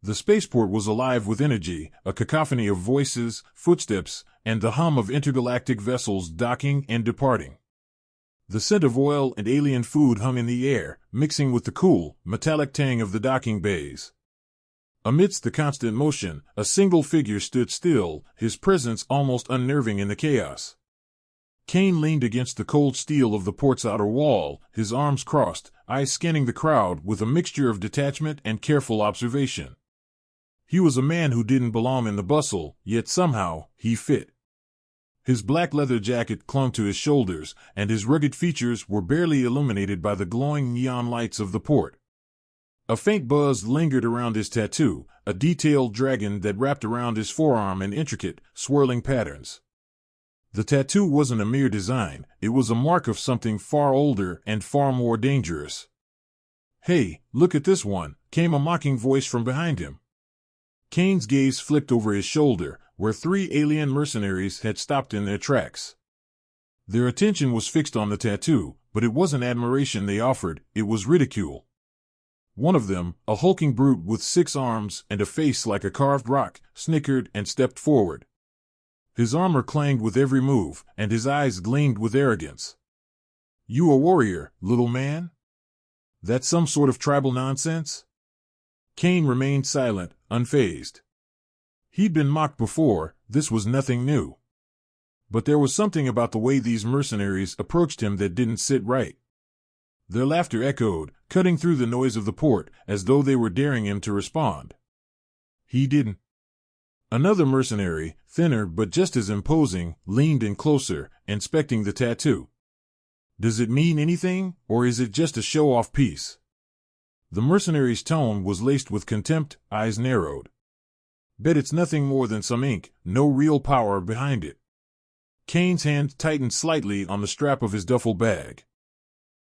The spaceport was alive with energy, a cacophony of voices, footsteps, and the hum of intergalactic vessels docking and departing. The scent of oil and alien food hung in the air, mixing with the cool, metallic tang of the docking bays. Amidst the constant motion, a single figure stood still, his presence almost unnerving in the chaos. Kane leaned against the cold steel of the port's outer wall, his arms crossed, eyes scanning the crowd with a mixture of detachment and careful observation. He was a man who didn't belong in the bustle, yet somehow, he fit. His black leather jacket clung to his shoulders, and his rugged features were barely illuminated by the glowing neon lights of the port. A faint buzz lingered around his tattoo, a detailed dragon that wrapped around his forearm in intricate, swirling patterns. The tattoo wasn't a mere design, it was a mark of something far older and far more dangerous. "Hey, look at this one," came a mocking voice from behind him. Kane's gaze flicked over his shoulder, where 3 alien mercenaries had stopped in their tracks. Their attention was fixed on the tattoo, but it wasn't admiration they offered, it was ridicule. One of them, a hulking brute with 6 arms and a face like a carved rock, snickered and stepped forward. His armor clanged with every move, and his eyes gleamed with arrogance. "You a warrior, little man? That's some sort of tribal nonsense?" Kane remained silent, unfazed. He'd been mocked before, this was nothing new. But there was something about the way these mercenaries approached him that didn't sit right. Their laughter echoed, cutting through the noise of the port, as though they were daring him to respond. He didn't. Another mercenary, thinner but just as imposing, leaned in closer, inspecting the tattoo. "Does it mean anything, or is it just a show-off piece?" The mercenary's tone was laced with contempt, eyes narrowed. "Bet it's nothing more than some ink, no real power behind it." Kane's hand tightened slightly on the strap of his duffel bag.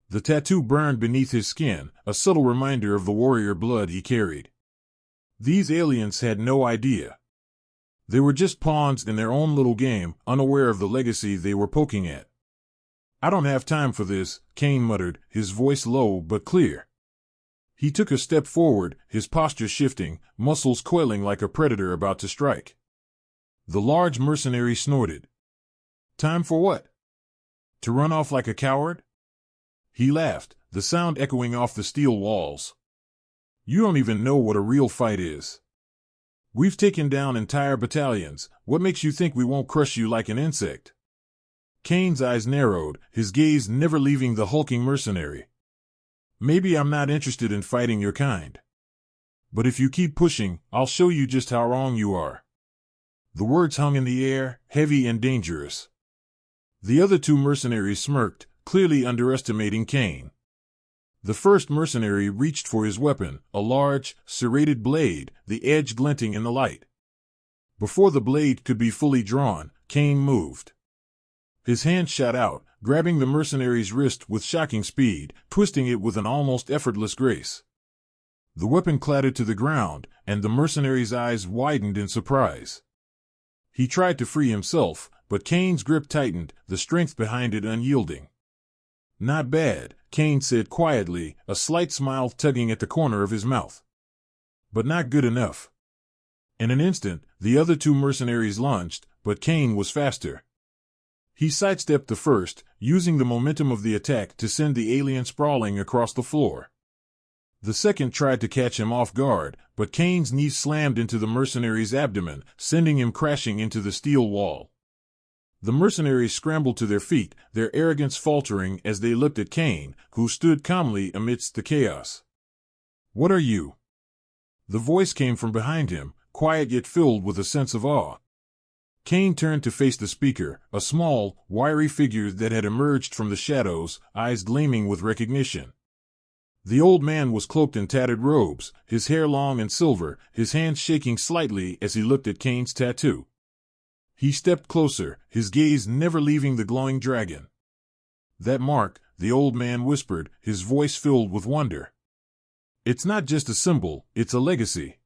The tattoo burned beneath his skin, a subtle reminder of the warrior blood he carried. These aliens had no idea. They were just pawns in their own little game, unaware of the legacy they were poking at. "I don't have time for this," Kane muttered, his voice low but clear. He took a step forward, his posture shifting, muscles coiling like a predator about to strike. The large mercenary snorted. "Time for what? To run off like a coward?" He laughed, the sound echoing off the steel walls. "You don't even know what a real fight is. We've taken down entire battalions, what makes you think we won't crush you like an insect?" Kane's eyes narrowed, his gaze never leaving the hulking mercenary. "Maybe I'm not interested in fighting your kind. But if you keep pushing, I'll show you just how wrong you are." The words hung in the air, heavy and dangerous. The other 2 mercenaries smirked, clearly underestimating Kane. The first mercenary reached for his weapon, a large, serrated blade, the edge glinting in the light. Before the blade could be fully drawn, Kane moved. His hand shot out, grabbing the mercenary's wrist with shocking speed, twisting it with an almost effortless grace. The weapon clattered to the ground, and the mercenary's eyes widened in surprise. He tried to free himself, but Kane's grip tightened, the strength behind it unyielding. "Not bad," Kane said quietly, a slight smile tugging at the corner of his mouth. "But not good enough." In an instant, the other 2 mercenaries lunged, but Kane was faster. He sidestepped the first, using the momentum of the attack to send the alien sprawling across the floor. The second tried to catch him off guard, but Kane's knee slammed into the mercenary's abdomen, sending him crashing into the steel wall. The mercenaries scrambled to their feet, their arrogance faltering as they looked at Kane, who stood calmly amidst the chaos. "What are you?" The voice came from behind him, quiet yet filled with a sense of awe. Kane turned to face the speaker, a small, wiry figure that had emerged from the shadows, eyes gleaming with recognition. The old man was cloaked in tattered robes, his hair long and silver, his hands shaking slightly as he looked at Kane's tattoo. He stepped closer, his gaze never leaving the glowing dragon. "That mark," the old man whispered, his voice filled with wonder. "It's not just a symbol, it's a legacy."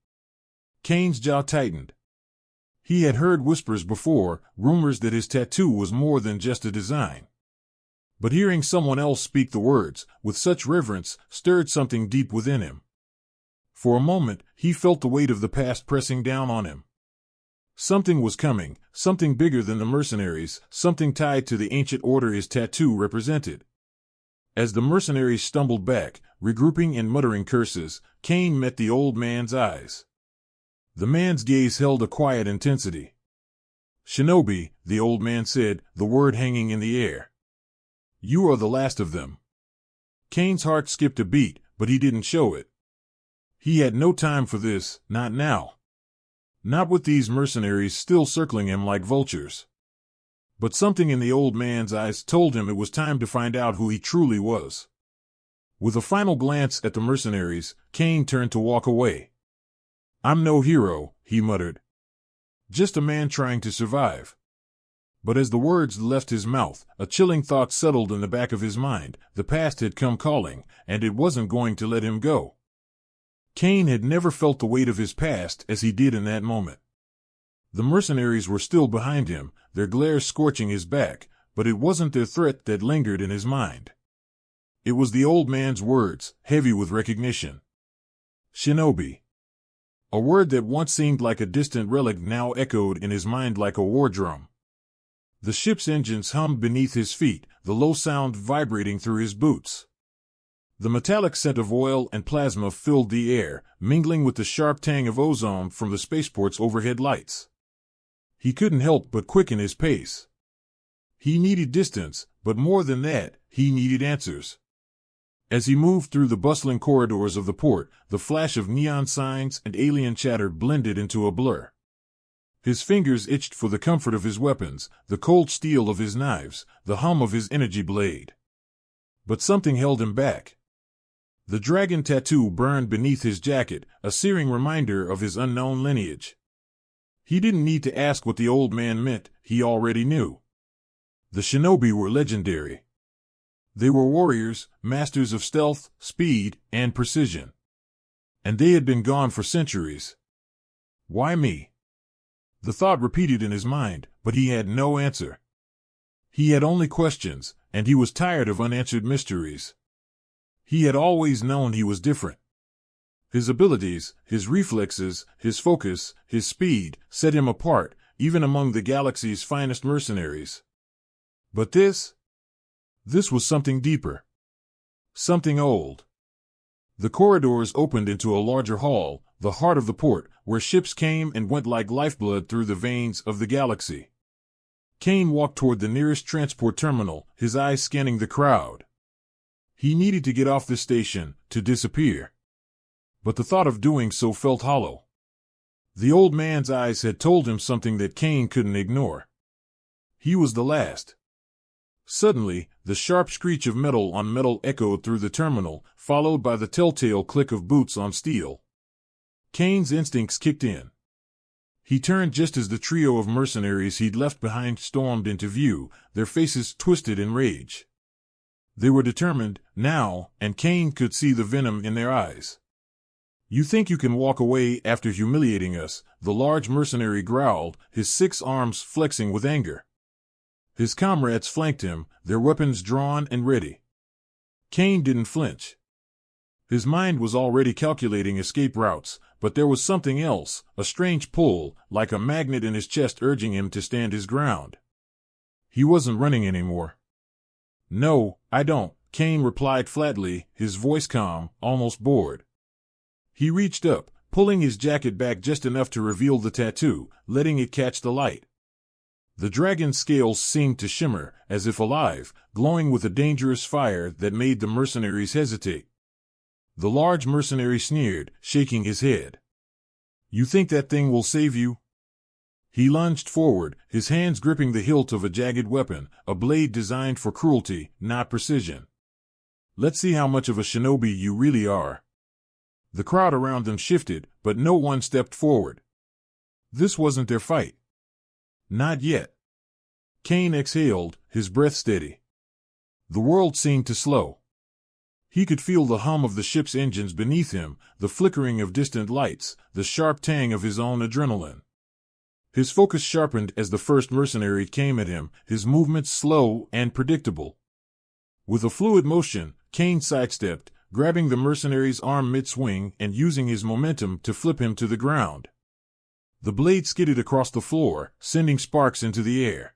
Kane's jaw tightened. He had heard whispers before, rumors that his tattoo was more than just a design. But hearing someone else speak the words, with such reverence, stirred something deep within him. For a moment, he felt the weight of the past pressing down on him. Something was coming, something bigger than the mercenaries, something tied to the ancient order his tattoo represented. As the mercenaries stumbled back, regrouping and muttering curses, Kane met the old man's eyes. The man's gaze held a quiet intensity. "Shinobi," the old man said, the word hanging in the air. "You are the last of them." Kane's heart skipped a beat, but he didn't show it. He had no time for this, not now. Not with these mercenaries still circling him like vultures. But something in the old man's eyes told him it was time to find out who he truly was. With a final glance at the mercenaries, Kane turned to walk away. "I'm no hero," he muttered. "Just a man trying to survive." But as the words left his mouth, a chilling thought settled in the back of his mind. The past had come calling, and it wasn't going to let him go. Kane had never felt the weight of his past as he did in that moment. The mercenaries were still behind him, their glare scorching his back, but it wasn't their threat that lingered in his mind. It was the old man's words, heavy with recognition. Shinobi. A word that once seemed like a distant relic now echoed in his mind like a war drum. The ship's engines hummed beneath his feet, the low sound vibrating through his boots. The metallic scent of oil and plasma filled the air, mingling with the sharp tang of ozone from the spaceport's overhead lights. He couldn't help but quicken his pace. He needed distance, but more than that, he needed answers. As he moved through the bustling corridors of the port, the flash of neon signs and alien chatter blended into a blur. His fingers itched for the comfort of his weapons, the cold steel of his knives, the hum of his energy blade. But something held him back. The dragon tattoo burned beneath his jacket, a searing reminder of his unknown lineage. He didn't need to ask what the old man meant, he already knew. The Shinobi were legendary. They were warriors, masters of stealth, speed, and precision. And they had been gone for centuries. Why me? The thought repeated in his mind, but he had no answer. He had only questions, and he was tired of unanswered mysteries. He had always known he was different. His abilities, his reflexes, his focus, his speed, set him apart, even among the galaxy's finest mercenaries. But this was something deeper. Something old. The corridors opened into a larger hall, the heart of the port, where ships came and went like lifeblood through the veins of the galaxy. Kane walked toward the nearest transport terminal, his eyes scanning the crowd. He needed to get off the station, to disappear. But the thought of doing so felt hollow. The old man's eyes had told him something that Kane couldn't ignore. He was the last. Suddenly, the sharp screech of metal on metal echoed through the terminal, followed by the telltale click of boots on steel. Kane's instincts kicked in. He turned just as the trio of mercenaries he'd left behind stormed into view, their faces twisted in rage. They were determined, now, and Kane could see the venom in their eyes. "You think you can walk away after humiliating us?" the large mercenary growled, his 6 arms flexing with anger. His comrades flanked him, their weapons drawn and ready. Kane didn't flinch. His mind was already calculating escape routes, but there was something else, a strange pull, like a magnet in his chest urging him to stand his ground. He wasn't running anymore. "No, I don't," Kane replied flatly, his voice calm, almost bored. He reached up, pulling his jacket back just enough to reveal the tattoo, letting it catch the light. The dragon's scales seemed to shimmer, as if alive, glowing with a dangerous fire that made the mercenaries hesitate. The large mercenary sneered, shaking his head. "You think that thing will save you?" He lunged forward, his hands gripping the hilt of a jagged weapon, a blade designed for cruelty, not precision. "Let's see how much of a shinobi you really are." The crowd around them shifted, but no one stepped forward. This wasn't their fight. Not yet. Kane exhaled, his breath steady. The world seemed to slow. He could feel the hum of the ship's engines beneath him, the flickering of distant lights, the sharp tang of his own adrenaline. His focus sharpened as the first mercenary came at him, his movements slow and predictable. With a fluid motion, Kane sidestepped, grabbing the mercenary's arm mid-swing and using his momentum to flip him to the ground. The blade skidded across the floor, sending sparks into the air.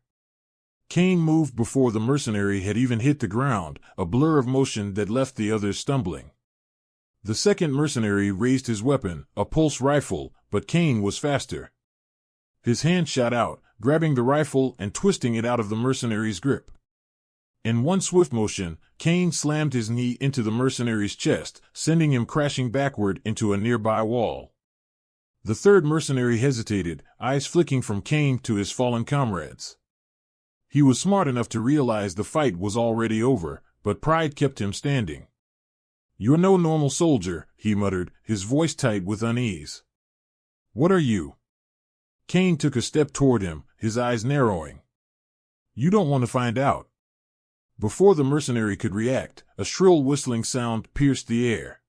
Kane moved before the mercenary had even hit the ground, a blur of motion that left the others stumbling. The second mercenary raised his weapon, a pulse rifle, but Kane was faster. His hand shot out, grabbing the rifle and twisting it out of the mercenary's grip. In one swift motion, Kane slammed his knee into the mercenary's chest, sending him crashing backward into a nearby wall. The third mercenary hesitated, eyes flicking from Kane to his fallen comrades. He was smart enough to realize the fight was already over, but pride kept him standing. "You're no normal soldier," he muttered, his voice tight with unease. "What are you?" Kane took a step toward him, his eyes narrowing. "You don't want to find out." Before the mercenary could react, a shrill whistling sound pierced the air.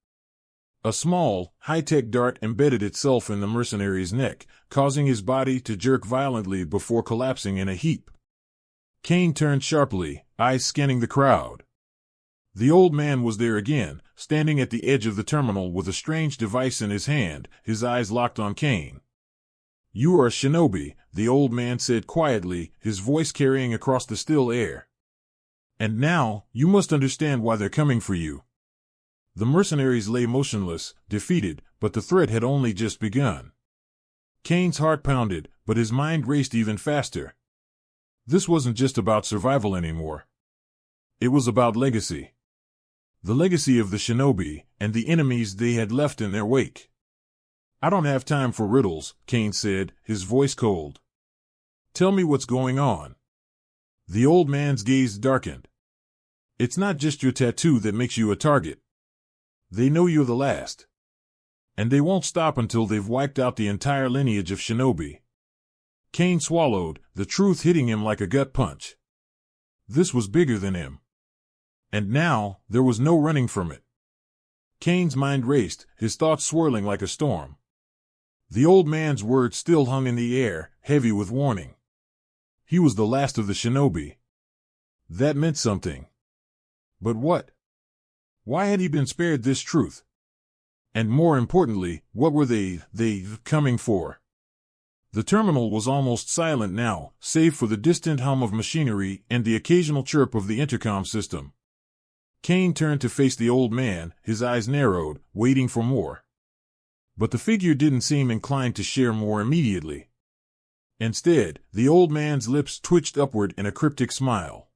A small, high-tech dart embedded itself in the mercenary's neck, causing his body to jerk violently before collapsing in a heap. Kane turned sharply, eyes scanning the crowd. The old man was there again, standing at the edge of the terminal with a strange device in his hand, his eyes locked on Kane. "You are a shinobi," the old man said quietly, his voice carrying across the still air. "And now, you must understand why they're coming for you." The mercenaries lay motionless, defeated, but the threat had only just begun. Kane's heart pounded, but his mind raced even faster. This wasn't just about survival anymore. It was about legacy. The legacy of the shinobi, and the enemies they had left in their wake. "I don't have time for riddles," Kane said, his voice cold. "Tell me what's going on." The old man's gaze darkened. "It's not just your tattoo that makes you a target. They know you're the last. And they won't stop until they've wiped out the entire lineage of shinobi." Kane swallowed, the truth hitting him like a gut punch. This was bigger than him. And now, there was no running from it. Kane's mind raced, his thoughts swirling like a storm. The old man's words still hung in the air, heavy with warning. He was the last of the shinobi. That meant something. But what? Why had he been spared this truth? And more importantly, what were they coming for? The terminal was almost silent now, save for the distant hum of machinery and the occasional chirp of the intercom system. Kane turned to face the old man, his eyes narrowed, waiting for more. But the figure didn't seem inclined to share more immediately. Instead, the old man's lips twitched upward in a cryptic smile.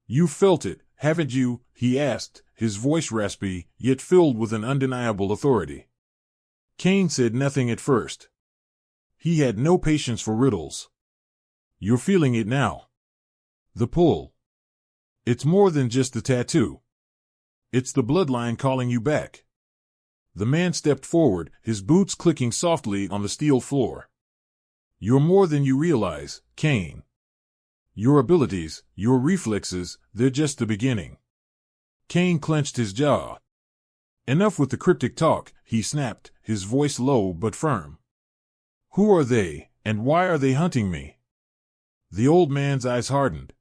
"You felt it, haven't you?" he asked, his voice raspy, yet filled with an undeniable authority. Kane said nothing at first. He had no patience for riddles. "You're feeling it now. The pull. It's more than just the tattoo. It's the bloodline calling you back." The man stepped forward, his boots clicking softly on the steel floor. "You're more than you realize, Kane. Your abilities, your reflexes, they're just the beginning." Kane clenched his jaw. "Enough with the cryptic talk," he snapped, his voice low but firm. "Who are they, and why are they hunting me?" The old man's eyes hardened.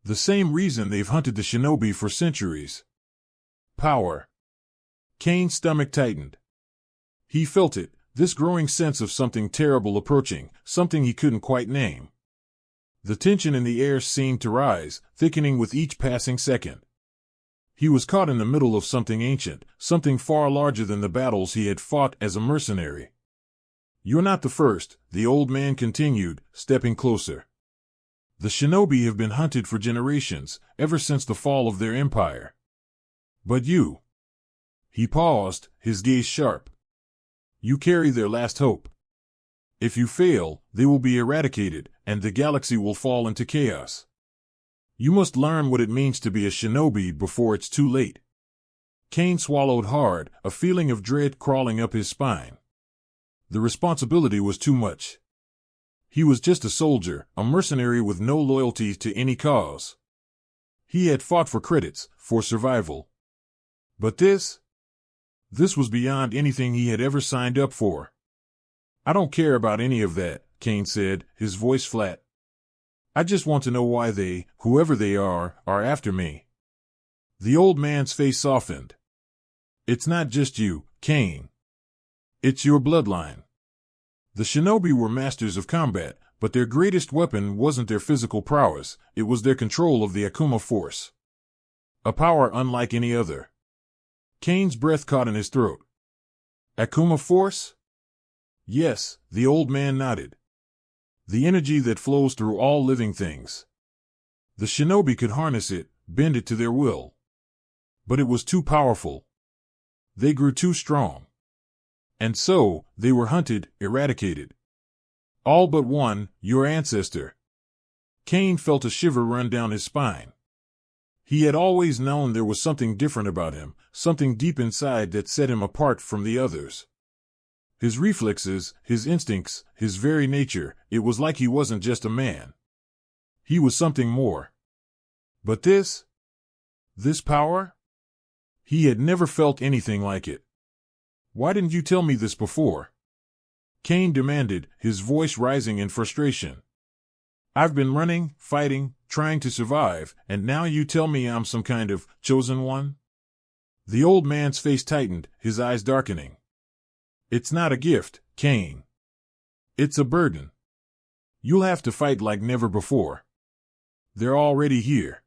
"The same reason they've hunted the shinobi for centuries. Power." Kane's stomach tightened. He felt it, this growing sense of something terrible approaching, something he couldn't quite name. The tension in the air seemed to rise, thickening with each passing second. He was caught in the middle of something ancient, something far larger than the battles he had fought as a mercenary. "You're not the first," the old man continued, stepping closer. "The shinobi have been hunted for generations, ever since the fall of their empire. But you..." He paused, his gaze sharp. "You carry their last hope. If you fail, they will be eradicated, and the galaxy will fall into chaos. You must learn what it means to be a shinobi before it's too late." Kane swallowed hard, a feeling of dread crawling up his spine. The responsibility was too much. He was just a soldier, a mercenary with no loyalty to any cause. He had fought for credits, for survival. But this was beyond anything he had ever signed up for. "I don't care about any of that," Kane said, his voice flat. "I just want to know why they, whoever they are after me." The old man's face softened. It's not just you, Cain. It's your bloodline. The Shinobi were masters of combat, but their greatest weapon wasn't their physical prowess, it was their control of the Akuma force. A power unlike any other. Cain's breath caught in his throat. Akuma force? Yes, the old man nodded. The energy that flows through all living things. The Shinobi could harness it, bend it to their will. But it was too powerful. They grew too strong. And so, they were hunted, eradicated. All but one, your ancestor. Cain felt a shiver run down his spine. He had always known there was something different about him, something deep inside that set him apart from the others. His reflexes, his instincts, his very nature, it was like he wasn't just a man. He was something more. But this power? He had never felt anything like it. Why didn't you tell me this before? Cain demanded, his voice rising in frustration. I've been running, fighting, trying to survive, and now you tell me I'm some kind of chosen one? The old man's face tightened, his eyes darkening. It's not a gift, Cain. It's a burden. You'll have to fight like never before. They're already here.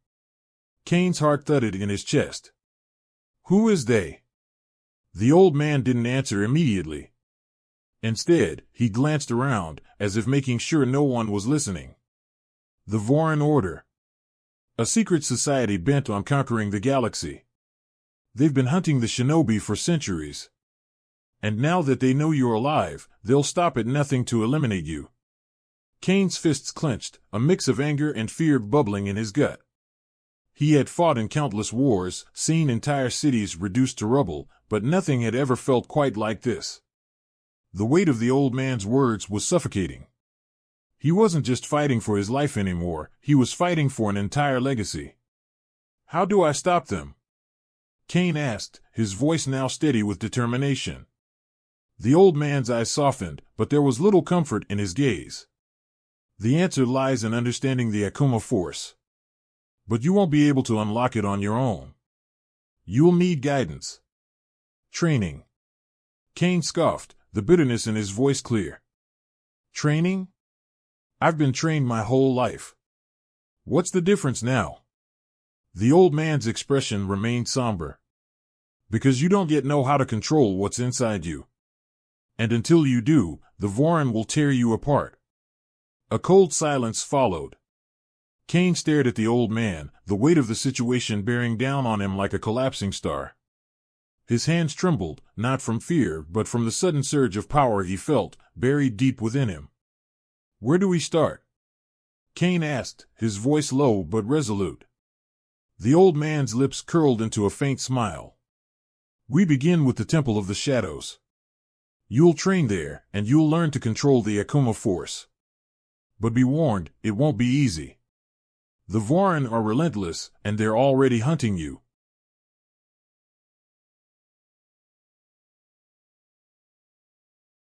Cain's heart thudded in his chest. Who is they? The old man didn't answer immediately. Instead, he glanced around, as if making sure no one was listening. The Vorin Order. A secret society bent on conquering the galaxy. They've been hunting the Shinobi for centuries. And now that they know you're alive, they'll stop at nothing to eliminate you. Cain's fists clenched, a mix of anger and fear bubbling in his gut. He had fought in countless wars, seen entire cities reduced to rubble, but nothing had ever felt quite like this. The weight of the old man's words was suffocating. He wasn't just fighting for his life anymore, he was fighting for an entire legacy. How do I stop them? Cain asked, his voice now steady with determination. The old man's eyes softened, but there was little comfort in his gaze. The answer lies in understanding the Akuma force. But you won't be able to unlock it on your own. You'll need guidance. Training. Cain scoffed, the bitterness in his voice clear. Training? I've been trained my whole life. What's the difference now? The old man's expression remained somber. Because you don't yet know how to control what's inside you. And until you do, the Vorin will tear you apart. A cold silence followed. Cain stared at the old man, the weight of the situation bearing down on him like a collapsing star. His hands trembled, not from fear, but from the sudden surge of power he felt, buried deep within him. Where do we start? Cain asked, his voice low but resolute. The old man's lips curled into a faint smile. We begin with the Temple of the Shadows. You'll train there, and you'll learn to control the Akuma force. But be warned, it won't be easy. The Vorin are relentless, and they're already hunting you.